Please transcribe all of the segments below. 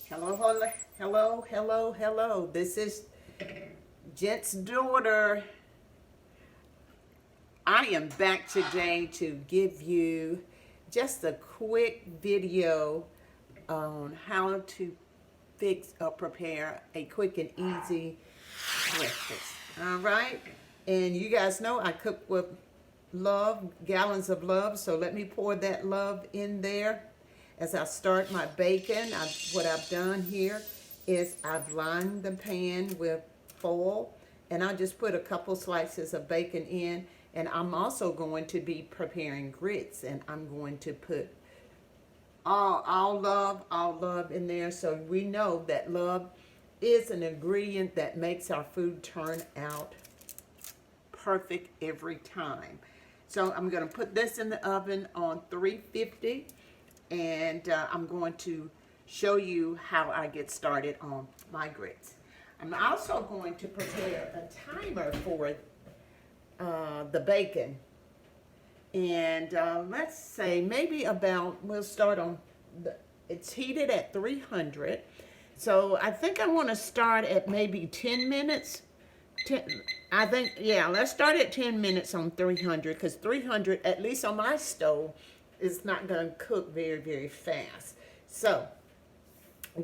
Hello, hello, hello, hello, hello. This is Gent's daughter. I am back today to give you just a quick video on how to fix or prepare a quick and easy breakfast. All right? And you guys know I cook with love, gallons of love, so let me pour that love in there. As I start my bacon, what I've done here is I've lined the pan with foil, and I just put a couple slices of bacon in, and I'm also going to be preparing grits, and I'm going to put all love in there, so we know that love is an ingredient that makes our food turn out perfect every time. So I'm going to put this in the oven on 350, and I'm going to show you how I get started on my grits. I'm also going to prepare a timer for the bacon, and let's say maybe about, we'll start on, it's heated at 300, so I think I want to start at maybe 10 minutes. I think, yeah, let's start at 10 minutes on 300, because 300, at least on my stove, is not going to cook very, very fast. So,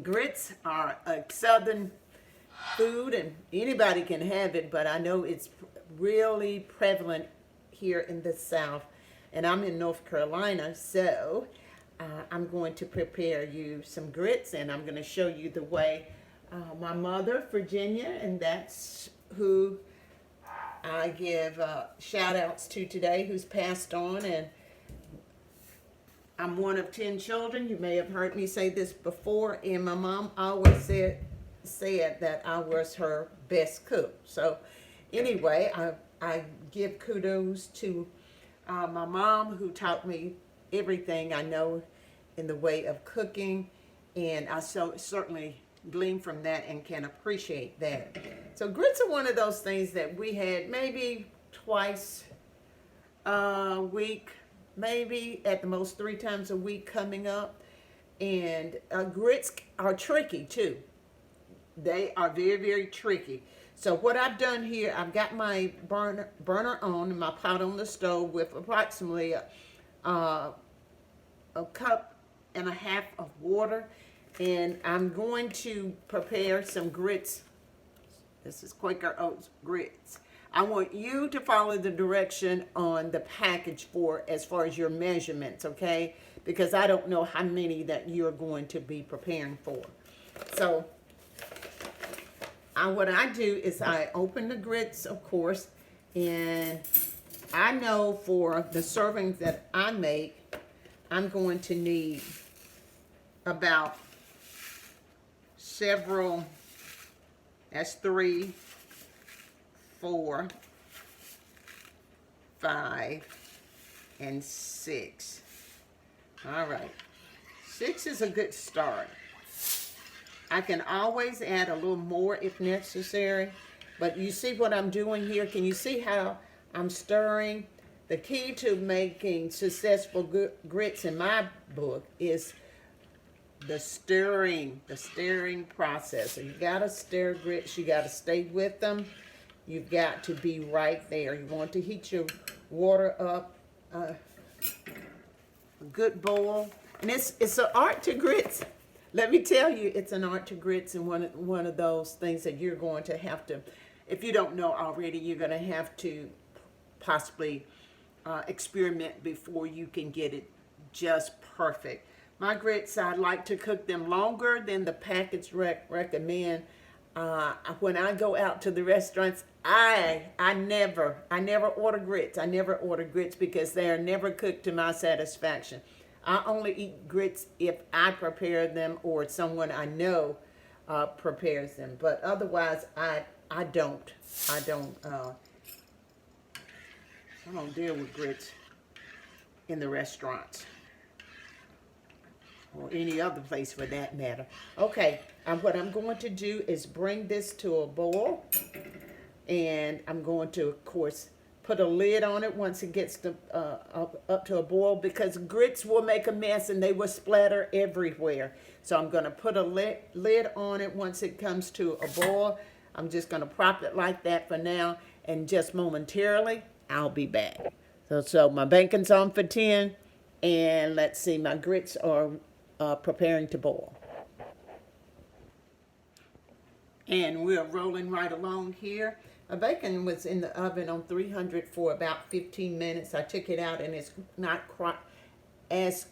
grits are a southern food, and anybody can have it, but I know it's really prevalent here in the South, and I'm in North Carolina, so I'm going to prepare you some grits, and I'm going to show you the way my mother, Virginia, and that's who I give shout outs to today, who's passed on, and I'm one of 10 children. You may have heard me say this before, and my mom always said that I was her best cook. So anyway, I give kudos to my mom, who taught me everything I know in the way of cooking, and I certainly glean from that and can appreciate that. So grits are one of those things that we had maybe twice a week, maybe at the most 3 times a week coming up. And grits are tricky too. They are very, very tricky. So what I've done here, I've got my burner on and my pot on the stove with approximately a cup and a half of water. And I'm going to prepare some grits. This is Quaker Oats grits. I want you to follow the direction on the package for as far as your measurements, okay? Because I don't know how many that you're going to be preparing for. So what I do is I open the grits, of course, and I know for the servings that I make, I'm going to need about several, that's 3, 4, 5, and 6. All right, 6 is a good start. I can always add a little more if necessary, but you see what I'm doing here? Can you see how I'm stirring? The key to making successful grits in my book is the stirring process. So you gotta stir grits, you gotta stay with them. You've got to be right there. You want to heat your water up a good boil. And it's an art to grits. Let me tell you, it's an art to grits, and one of those things that you're going to have to, if you don't know already, you're going to have to possibly experiment before you can get it just perfect. My grits, I like to cook them longer than the package recommend. When I go out to the restaurants, I never order grits. I never order grits because they are never cooked to my satisfaction. I only eat grits if I prepare them or someone I know prepares them. But otherwise, I don't deal with grits in the restaurants or any other place for that matter. Okay, what I'm going to do is bring this to a boil, and I'm going to, of course, put a lid on it once it gets to, up to a boil, because grits will make a mess and they will splatter everywhere. So I'm going to put a lid on it once it comes to a boil. I'm just going to prop it like that for now, and just momentarily I'll be back. So my bacon's on for 10, and let's see, my grits are preparing to boil. And we're rolling right along here. My bacon was in the oven on 300 for about 15 minutes. I took it out, and it's not quite as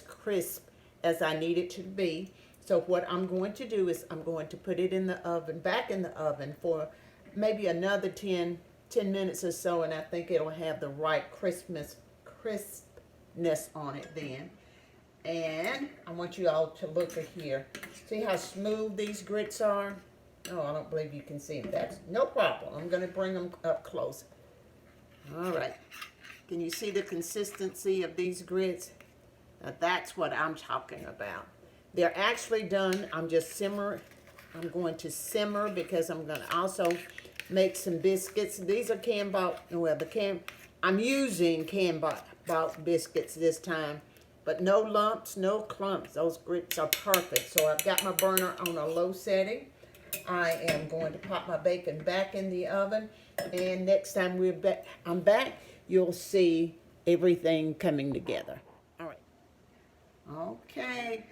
crisp as I need it to be. So what I'm going to do is I'm going to put it in the oven, back in the oven for maybe another 10 minutes or so, and I think it'll have the right crispness on it then. And I want you all to look at here. See how smooth these grits are? Oh, I don't believe you can see them. That's no problem. I'm going to bring them up close. All right. Can you see the consistency of these grits? Now, that's what I'm talking about. They're actually done. I'm going to simmer because I'm going to also make some biscuits. These are I'm using can-bought biscuits this time. But no lumps, no clumps. Those grits are perfect. So I've got my burner on a low setting. I am going to pop my bacon back in the oven. And next time I'm back, you'll see everything coming together. All right. Okay.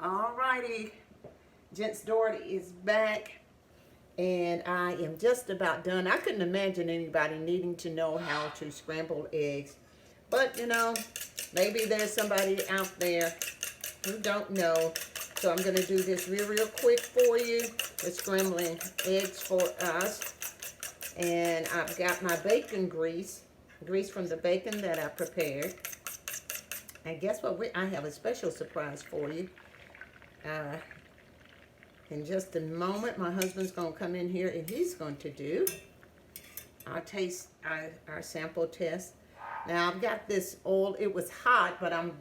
All righty. Gents, Dorothy is back. And I am just about done. I couldn't imagine anybody needing to know how to scramble eggs. But, you know, maybe there's somebody out there who don't know. So I'm going to do this real quick for you. The scrambling eggs for us. And I've got my bacon grease from the bacon that I prepared. And guess what? I have a special surprise for you. In just a moment, my husband's going to come in here and he's going to do our sample test. Now I've got this oil. It was hot, but I'm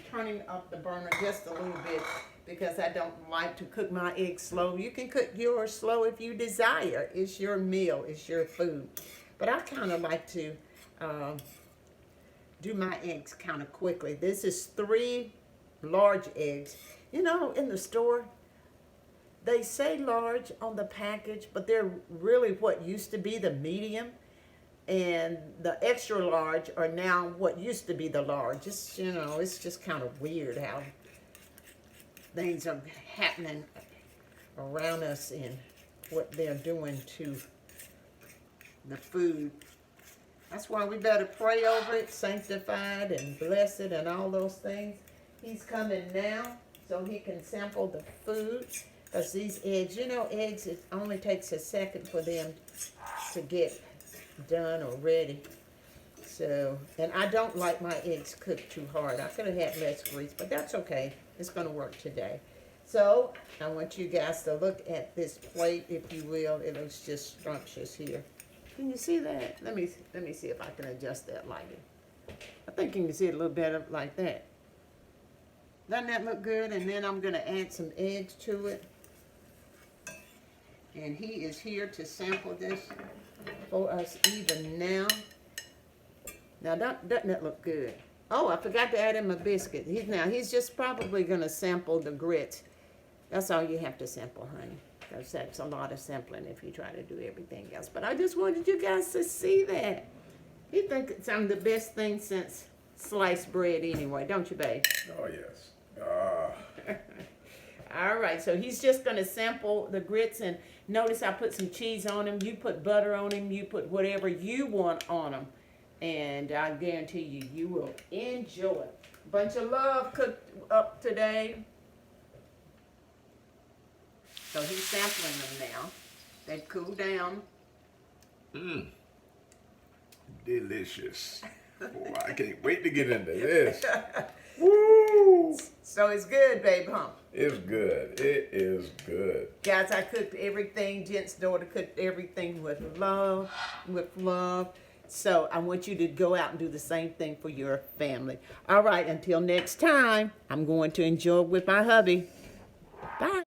turning up the burner just a little bit because I don't like to cook my eggs slow. You can cook yours slow if you desire. It's your meal. It's your food. But I kind of like to do my eggs kind of quickly. This is 3 large eggs. You know, in the store, they say large on the package, but they're really what used to be the medium. And the extra large are now what used to be the large. It's, you know, it's just kind of weird how things are happening around us and what they're doing to the food. That's why we better pray over it, sanctified and blessed and all those things. He's coming now so he can sample the food. Because these eggs, you know, eggs, it only takes a second for them to get done or ready. So, and I don't like my eggs cooked too hard. I could have had less grease, but that's okay. It's going to work today. So, I want you guys to look at this plate, if you will. It looks just scrumptious here. Can you see that? Let me see if I can adjust that lighting. I think you can see it a little better like that. Doesn't that look good? And then I'm going to add some eggs to it. And he is here to sample this for us even now. Now, doesn't that look good? Oh, I forgot to add in my biscuit. He's just probably going to sample the grits. That's all you have to sample, honey. Because that's a lot of sampling if you try to do everything else. But I just wanted you guys to see that. You think it's the best thing since sliced bread anyway, don't you, babe? Oh, yes. All right, so he's just going to sample the grits, and notice I put some cheese on them. You put butter on them. You put whatever you want on them, and I guarantee you, you will enjoy it. Bunch of love cooked up today. So he's sampling them now. They've cooled down. Delicious. Boy, I can't wait to get into this. Woo! So it's good, babe, huh? It's good. It is good. Guys, I cooked everything. Gent's daughter cooked everything with love. So I want you to go out and do the same thing for your family. All right, until next time, I'm going to enjoy with my hubby. Bye.